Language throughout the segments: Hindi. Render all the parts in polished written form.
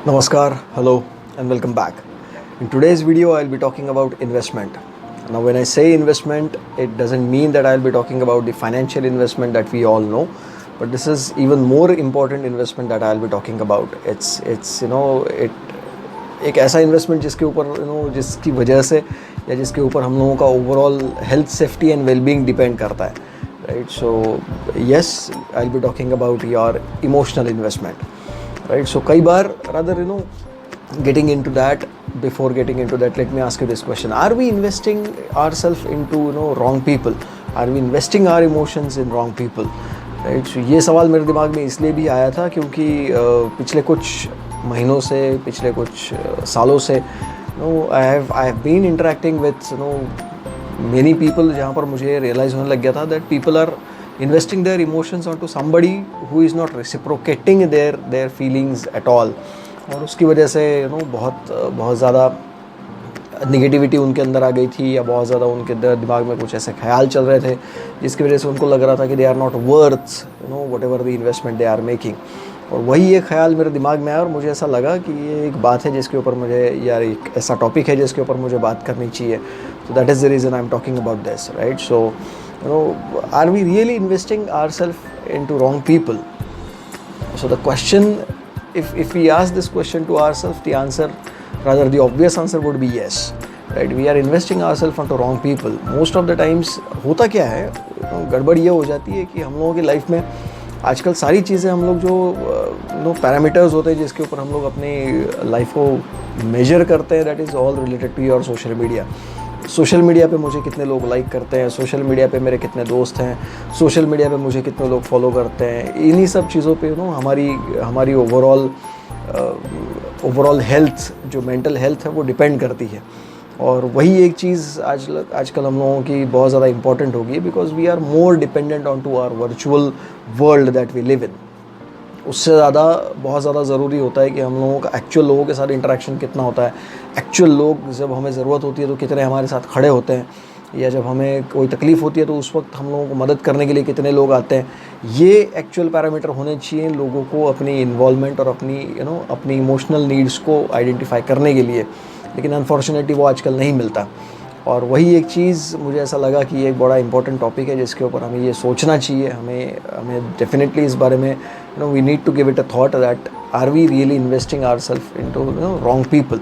Namaskar, hello, and welcome back. In today's video, I'll be talking about investment. Now, when I say investment, it doesn't mean that I'll be talking about the financial investment that we all know, but this is even more important investment that I'll be talking about. It एक ऐसा इन्वेस्टमेंट जिसके ऊपर जिसकी वजह से या जिसके ऊपर हम लोगों का overall health safety and wellbeing depend करता है, right. So yes, I will be talking about your emotional investment, right? So kai bar, rather getting into that, before getting into that, let me ask you this question: are we investing ourselves into wrong people? Are we investing our emotions in wrong people, right? So ये सवाल मेरे दिमाग में इसलिए भी आया था क्योंकि पिछले कुछ महीनों से, पिछले कुछ सालों से I have been interacting with many people, जहाँ पर मुझे रियलाइज़ होने लग गया था that people are investing their emotions onto somebody who is not reciprocating their feelings at all. और उसकी वजह से बहुत ज़्यादा निगेटिविटी उनके अंदर आ गई थी, या बहुत ज़्यादा उनके अंदर दिमाग में कुछ ऐसे ख्याल चल रहे थे जिसकी वजह से उनको लग रहा था कि they are not worth whatever the investment they are making. और वही एक ख्याल मेरे दिमाग में आया और मुझे ऐसा लगा कि ये एक बात है जिसके ऊपर मुझे, यार एक ऐसा टॉपिक है जिसके ऊपर मुझे बात करनी चाहिए. So that is the reason I'm talking about this, right? So, are we really investing ourselves into wrong people? So the question, if we ask this question to ourselves, the answer, rather the obvious answer would be yes, right? We are investing ourselves into wrong people. Most of the times होता क्या है, गड़बड़ ये हो जाती है कि हम लोगों की लाइफ में आजकल सारी चीज़ें, हम लोग जो पैरामीटर्स होते हैं जिसके ऊपर हम लोग अपनी लाइफ को मेजर करते हैं, that is all related to your social media. Social media पे मुझे कितने लोग लाइक करते हैं, सोशल मीडिया पे मेरे कितने दोस्त हैं, सोशल मीडिया पे मुझे कितने लोग फॉलो करते हैं, इन्हीं सब चीज़ों पे हमारी ओवरऑल हेल्थ, जो मेंटल हेल्थ है, वो डिपेंड करती है. और वही एक चीज़ आजकल हम लोगों की बहुत ज़्यादा इंपॉर्टेंट होगी, because we are more dependent on to our virtual world that we live in. उससे ज़्यादा बहुत ज़्यादा ज़रूरी होता है कि हम लोगों का एक्चुअल लोगों के साथ इंटरेक्शन कितना होता है, एक्चुअल लोग जब हमें ज़रूरत होती है तो कितने हमारे साथ खड़े होते हैं, या जब हमें कोई तकलीफ़ होती है तो उस वक्त हम लोगों को मदद करने के लिए कितने लोग आते हैं. ये एक्चुअल पैरामीटर होने चाहिए लोगों को अपनी इन्वॉल्वमेंट और अपनी इमोशनल नीड्स को आइडेंटिफाई करने के लिए, लेकिन अनफॉर्चुनेटली वो आजकल नहीं मिलता. और वही एक चीज़ मुझे ऐसा लगा कि ये एक बड़ा इंपॉर्टेंट टॉपिक है जिसके ऊपर हमें ये सोचना चाहिए. हमें डेफिनेटली इस बारे में we need to give it a thought that are we really investing ourselves into wrong people.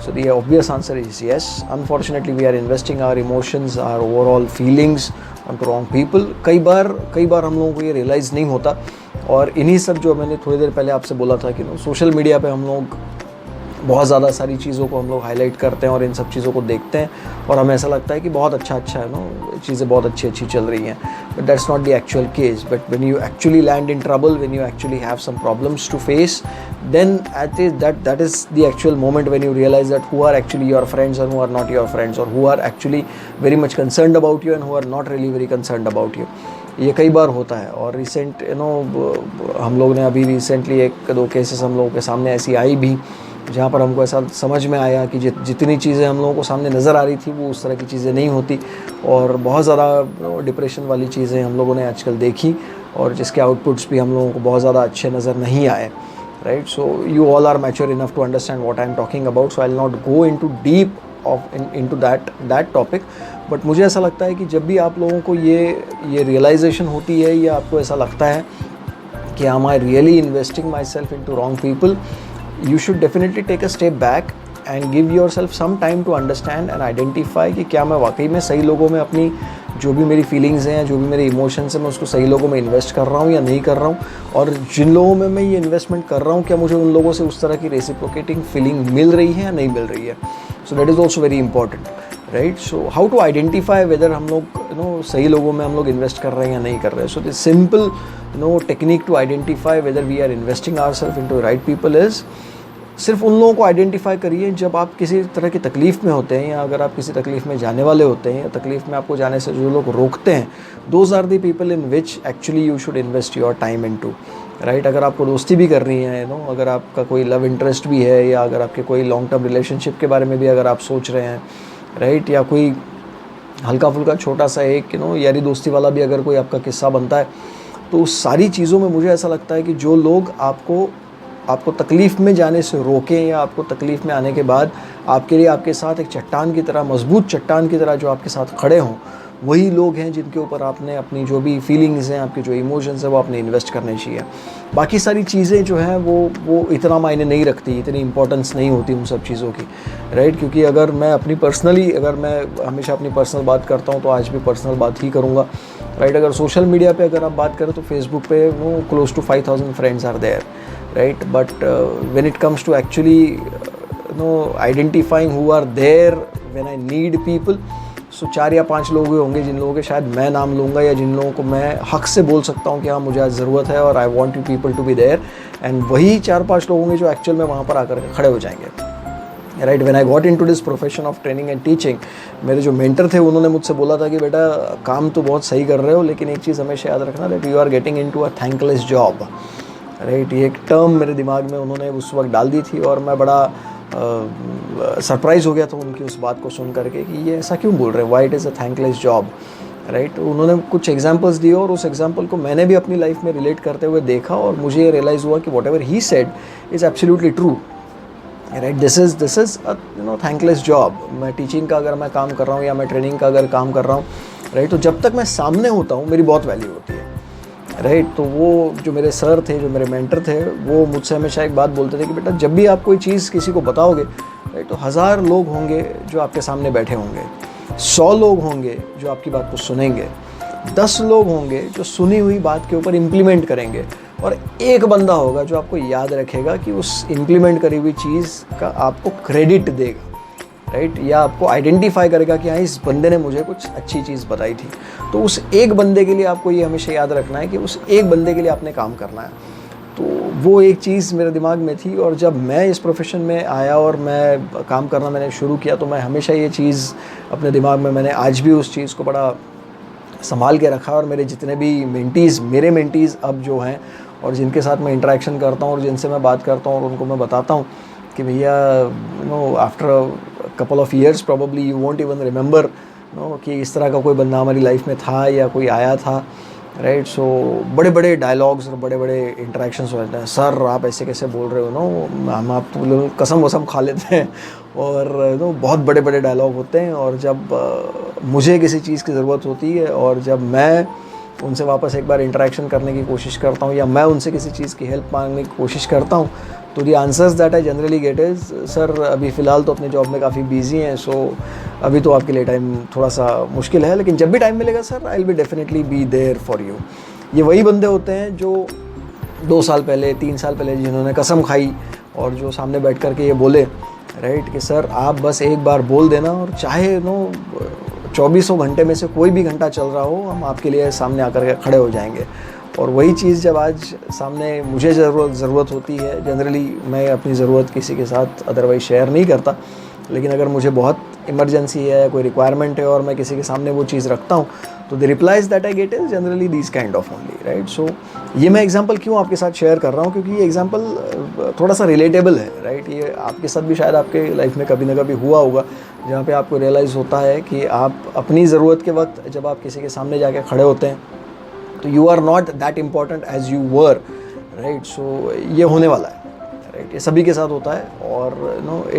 So the obvious answer is yes. Unfortunately, we are investing our emotions, our overall feelings onto wrong people. कई बार हम लोगों को ये रियलाइज़ नहीं होता. और इन्हीं सब, जो मैंने थोड़ी देर पहले आपसे बोला था कि सोशल मीडिया पे हम लोग बहुत ज़्यादा सारी चीज़ों को हम लोग हाईलाइट करते हैं और इन सब चीज़ों को देखते हैं और हमें ऐसा लगता है कि बहुत अच्छा है चीज़ें बहुत अच्छी चल रही हैं. But that's not the actual case. But when you actually land in trouble, when you actually have some problems to face, then that is the actual moment when you realize that who are actually your friends and who are not your friends, or who are actually very much concerned about you and who are not really very concerned about you. ये कई बार होता है. और हम लोग ने अभी रिसेंटली 1-2 केसेस हम लोगों के सामने ऐसी आई भी, जहाँ पर हमको ऐसा समझ में आया कि जितनी चीज़ें हम लोगों को सामने नज़र आ रही थी वो उस तरह की चीज़ें नहीं होती, और बहुत ज़्यादा डिप्रेशन वाली चीज़ें हम लोगों ने आजकल देखी, और जिसके आउटपुट्स भी हम लोगों को बहुत ज़्यादा अच्छे नज़र नहीं आए, right? So you all are mature enough to understand what I am talking about, so I'll not go into deep into that topic. But मुझे ऐसा लगता है कि जब भी आप लोगों को ये रियलाइजेशन होती है, या आपको ऐसा लगता है कि am I really investing myself into wrong people, you should definitely take a step back and give yourself some time to understand and identify कि क्या मैं वाकई में सही लोगों में अपनी जो भी मेरी फीलिंग्स हैं, जो भी मेरे इमोशंस हैं, मैं उसको सही लोगों में इन्वेस्ट कर रहा हूँ या नहीं कर रहा हूँ. और जिन लोगों में मैं ये इन्वेस्टमेंट कर रहा हूँ, क्या मुझे उन लोगों से उस तरह की रेसिप्रोकेटिंग फीलिंग मिल रही है या नहीं मिल रही है. So that is also very important, right. So how to identify whether हम लोग सही लोगों में हम लोग इन्वेस्ट कर रहे हैं या नहीं कर रहे हैं. So the simple technique to identify whether we are investing ourselves into right people is, सिर्फ उन लोगों को आइडेंटिफाई करिए जब आप किसी तरह की तकलीफ़ में होते हैं, या अगर आप किसी तकलीफ़ में जाने वाले होते हैं, या तकलीफ़ में आपको जाने से जो लोग रोकते हैं, those are the people in which actually you should invest your time into, right. अगर आपको दोस्ती भी करनी है, अगर आपका कोई लव इंटरेस्ट भी है, या अगर आपके कोई लॉन्ग टर्म रिलेशनशिप के बारे में भी अगर आप सोच रहे हैं, राइट, या कोई हल्का फुल्का छोटा सा एक यारी दोस्ती वाला भी अगर कोई आपका किस्सा बनता है, तो उस सारी चीज़ों में मुझे ऐसा लगता है कि जो लोग आपको आपको तकलीफ़ में जाने से रोकें या आपको तकलीफ़ में आने के बाद आपके लिए आपके साथ एक चट्टान की तरह, मजबूत चट्टान की तरह जो आपके साथ खड़े हों, वही लोग हैं जिनके ऊपर आपने अपनी जो भी फीलिंग्स हैं, आपके जो इमोशंस हैं, वो आपने इन्वेस्ट करने चाहिए। बाकी सारी चीज़ें जो हैं वो इतना मायने नहीं रखती, इतनी इंपॉर्टेंस नहीं होती उन सब चीज़ों की, राइट। क्योंकि अगर मैं अगर मैं हमेशा अपनी पर्सनल बात करता हूँ तो आज भी पर्सनल बात ही करूँगा, राइट। अगर सोशल मीडिया पे अगर आप बात करें तो फेसबुक पे वो close to 5000 friends are there, right. But when it comes to actually identifying who are there when I need people, so 4 या 5 लोग होंगे जिन लोगों के शायद मैं नाम लूँगा या जिन लोगों को मैं हक से बोल सकता हूँ कि हाँ मुझे आज ज़रूरत है और I want you people to be there, and वही 4-5 लोग होंगे जो एक्चुअल में वहाँ पर आकर के खड़े हो जाएंगे, right. When I got into this profession of training and teaching, मेरे जो मेंटर थे उन्होंने मुझसे बोला था कि बेटा काम तो बहुत सही कर रहे हो, लेकिन एक चीज़ हमेशा याद रखना, that you are getting into a thankless job, right. ये एक टर्म मेरे दिमाग में उन्होंने उस वक्त डाल दी थी और मैं बड़ा सरप्राइज़ हो गया था उनकी उस बात को सुन करके कि ये ऐसा क्यों बोल रहे हैं, why it is a thankless job, right. उन्होंने कुछ एग्जांपल्स दिए और उस एग्जांपल को मैंने भी अपनी लाइफ में रिलेट करते हुए देखा और मुझे ये रियलाइज़ हुआ कि what ever he said is absolutely true, right. This is a thankless job. मैं टीचिंग का अगर मैं काम कर रहा हूँ या मैं ट्रेनिंग का अगर काम कर रहा हूँ, राइट, तो जब तक मैं सामने होता हूँ मेरी बहुत वैल्यू होती है, राइट। तो वो जो मेरे सर थे, जो मेरे मेंटर थे, वो मुझसे हमेशा एक बात बोलते थे कि बेटा जब भी आप कोई चीज़ किसी को बताओगे, राइट, तो 1000 लोग होंगे जो आपके सामने बैठे होंगे, 100 लोग होंगे जो आपकी बात को सुनेंगे, 10 लोग होंगे जो सुनी हुई बात के ऊपर इम्प्लीमेंट करेंगे, और एक बंदा होगा जो आपको याद रखेगा कि उस इम्प्लीमेंट करी हुई चीज़ का आपको क्रेडिट देगा, राइट, या आपको आइडेंटिफाई करेगा कि हाँ इस बंदे ने मुझे कुछ अच्छी चीज़ बताई थी। तो उस एक बंदे के लिए आपको ये हमेशा याद रखना है कि उस एक बंदे के लिए आपने काम करना है। तो वो एक चीज़ मेरे दिमाग में थी, और जब मैं इस प्रोफेशन में आया और मैं काम करना मैंने शुरू किया तो मैं हमेशा ये चीज़ अपने दिमाग में, मैंने आज भी उस चीज़ को बड़ा संभाल के रखा। और मेरे जितने भी मेरे मेंटीज़ अब जो हैं और जिनके साथ मैं इंटरेक्शन करता हूँ और जिनसे मैं बात करता हूँ और उनको मैं बताता हूँ कि भैया after couple of years probably you won't even remember कि इस तरह का कोई बंदा हमारी लाइफ में था या कोई आया था, राइट। सो बड़े बड़े डायलॉग्स और बड़े बड़े इंटरेक्शंस हो जाते हैं। सर आप ऐसे कैसे बोल रहे हो, हम आप तो कसम वसम खा लेते हैं और बहुत बड़े बड़े डायलॉग होते हैं। और जब मुझे किसी चीज़ की ज़रूरत होती है और जब मैं उनसे वापस एक बार इंटरेक्शन करने की कोशिश करता हूँ या मैं उनसे किसी चीज़ की हेल्प मांगने की कोशिश करता हूँ, तो the answers that I generally get is, sir अभी फ़िलहाल तो अपने जॉब में काफ़ी बिजी हैं, सो अभी तो आपके लिए टाइम थोड़ा सा मुश्किल है, लेकिन जब भी टाइम मिलेगा sir I will be definitely be there for you. ये वही बंदे होते हैं जो 2 साल पहले 3 साल पहले जिन्होंने कसम खाई और जो सामने बैठ कर के ये बोले, राइट, कि सर आप बस एक बार बोल देना और चाहे 2400 घंटे में से कोई भी घंटा चल रहा हो, हम आपके लिए सामने आकर के खड़े हो जाएंगे। और वही चीज़ जब आज सामने मुझे ज़रूरत होती है, जनरली मैं अपनी ज़रूरत किसी के साथ अदरवाइज शेयर नहीं करता, लेकिन अगर मुझे बहुत इमरजेंसी है, कोई रिक्वायरमेंट है और मैं किसी के सामने वो चीज़ रखता हूँ, तो the replies that I get is generally these kind of only, right. सो ये मैं एग्जांपल क्यों आपके साथ शेयर कर रहा हूँ, क्योंकि ये एग्जांपल थोड़ा सा रिलेटेबल है, राइट। ये आपके साथ भी शायद आपके लाइफ में कभी ना कभी हुआ होगा, जहाँ पे आपको रियलाइज़ होता है कि आप अपनी ज़रूरत के वक्त जब आप किसी के सामने जाके खड़े होते हैं तो you are not that important as you were, right. सो ये होने वाला है, राइट, ये सभी के साथ होता है और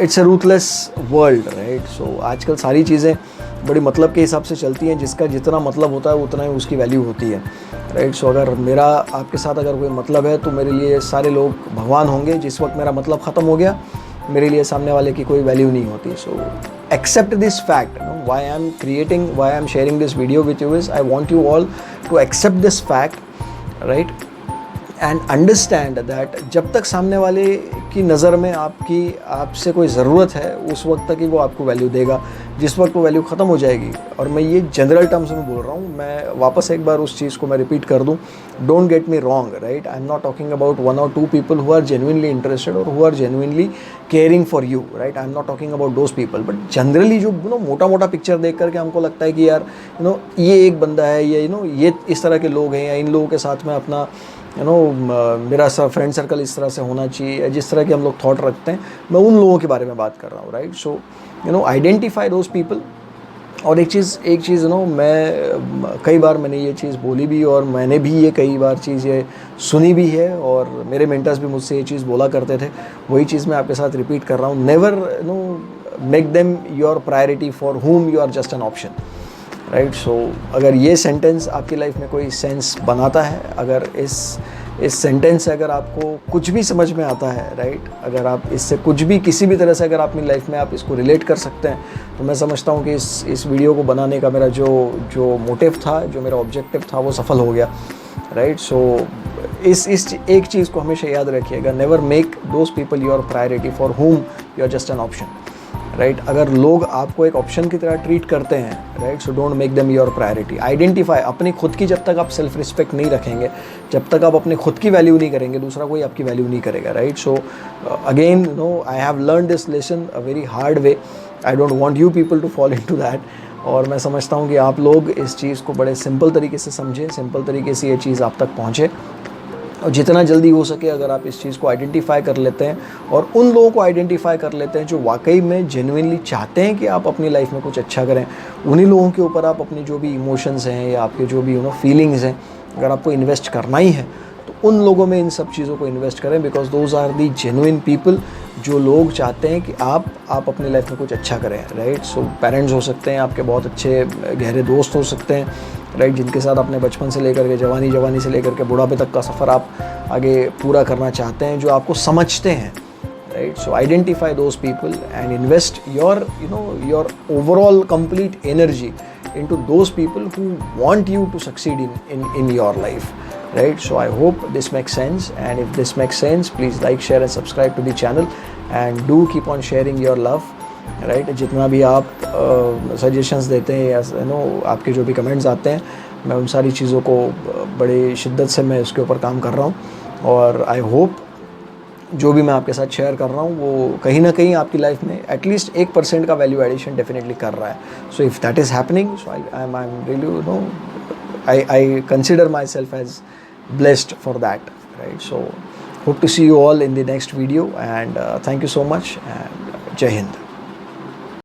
it's a ruthless world, right. So आजकल सारी चीज़ें बड़ी मतलब के हिसाब से चलती हैं, जिसका जितना मतलब होता है उतना ही उसकी वैल्यू होती है, राइट। सो अगर मेरा आपके साथ अगर कोई मतलब है तो मेरे लिए सारे लोग भगवान होंगे। जिस वक्त मेरा मतलब ख़त्म हो गया, मेरे लिए सामने वाले की कोई वैल्यू नहीं होती। सो accept this fact, why I'm sharing this video with you is I want you all to accept this fact, right, and understand that जब तक सामने वाले की नज़र में आपसे कोई ज़रूरत है, उस वक्त तक ही वो आपको वैल्यू देगा। जिस वक्त वो वैल्यू ख़त्म हो जाएगी, और मैं ये जनरल टर्म्स में बोल रहा हूँ, मैं वापस एक बार उस चीज़ को मैं रिपीट कर दूँ, don't get me wrong, right. I am not talking about 1 or 2 people who are genuinely interested or who are genuinely caring for you, right. I am not talking about those people, but generally जो मोटा मोटा पिक्चर देख करके हमको लगता है कि यार ये एक बंदा है, ये इस तरह के लोग हैं, या इन लोगों के साथ में अपना मेरा फ्रेंड सर्कल इस तरह से होना चाहिए, जिस तरह के हम लोग थॉट रखते हैं, मैं उन लोगों के बारे में बात कर रहा हूँ, right. So identify those people और एक चीज़ नो, मैं कई बार मैंने ये चीज़ बोली भी, और मैंने भी ये कई बार चीज़ ये सुनी भी है, और मेरे मेंटर्स भी मुझसे ये चीज़ बोला करते थे। वही चीज़ मैं आपके साथ रिपीट कर रहा हूँ, never no make them your priority for whom you are just an option, right. So अगर ये सेंटेंस आपकी लाइफ में कोई सेंस बनाता है, अगर इस सेंटेंस से अगर आपको कुछ भी समझ में आता है, राइट, अगर आप इससे कुछ भी किसी भी तरह से अगर अपनी लाइफ में आप इसको रिलेट कर सकते हैं, तो मैं समझता हूँ कि इस वीडियो को बनाने का मेरा जो मोटिव था, जो मेरा ऑब्जेक्टिव था, वो सफल हो गया, राइट। सो इस एक चीज़ को हमेशा याद रखिएगा, never make those people your priority for whom you are just an option, right. अगर लोग आपको एक ऑप्शन की तरह ट्रीट करते हैं, right, so don't make them your priority. Identify अपनी खुद की, जब तक आप सेल्फ रिस्पेक्ट नहीं रखेंगे, जब तक आप अपने खुद की वैल्यू नहीं करेंगे, दूसरा कोई आपकी वैल्यू नहीं करेगा, right. So again no, I have learn this lesson a very hard way. I don't want you people to fall into that. और मैं समझता हूँ कि आप लोग इस चीज़ को बड़े सिंपल तरीके से समझें, सिंपल तरीके से ये चीज़ आप तक पहुँचे, और जितना जल्दी हो सके अगर आप इस चीज़ को आइडेंटिफाई कर लेते हैं, और उन लोगों को आइडेंटिफाई कर लेते हैं जो वाकई में जेन्युइनली चाहते हैं कि आप अपनी लाइफ में कुछ अच्छा करें, उन्हीं लोगों के ऊपर आप अपनी जो भी इमोशंस हैं या आपके जो भी फीलिंग्स हैं, अगर आपको इन्वेस्ट करना ही है, तो उन लोगों में इन सब चीज़ों को इन्वेस्ट करें, because those are the genuine people, जो लोग चाहते हैं कि आप अपनी लाइफ में कुछ अच्छा करें, राइट। सो पेरेंट्स हो सकते हैं, आपके बहुत अच्छे गहरे दोस्त हो सकते हैं, राइट, जिनके साथ आपने बचपन से लेकर के जवानी से लेकर के बुढ़ापे तक का सफ़र आप आगे पूरा करना चाहते हैं, जो आपको समझते हैं, right. So identify those people and invest your your overall complete energy into those people who want you to succeed in your life, right? So I hope this makes sense, and if this makes sense, please like, share and subscribe to the channel, and do keep on sharing your love, right? जितना भी आप सजेशंस देते हैं या आपके जो भी कमेंट्स आते हैं, मैं उन सारी चीज़ों को बड़ी शिद्दत से मैं उसके ऊपर काम कर रहा हूँ, और आई होप जो भी मैं आपके साथ शेयर कर रहा हूँ वो कहीं ना कहीं आपकी लाइफ में एटलीस्ट 1% का वैल्यू एडिशन डेफिनेटली कर रहा है। So if that is happening, so I am really I consider myself as blessed for that, right. So hope to see you all in the next video, and thank you so much, and जय हिंद।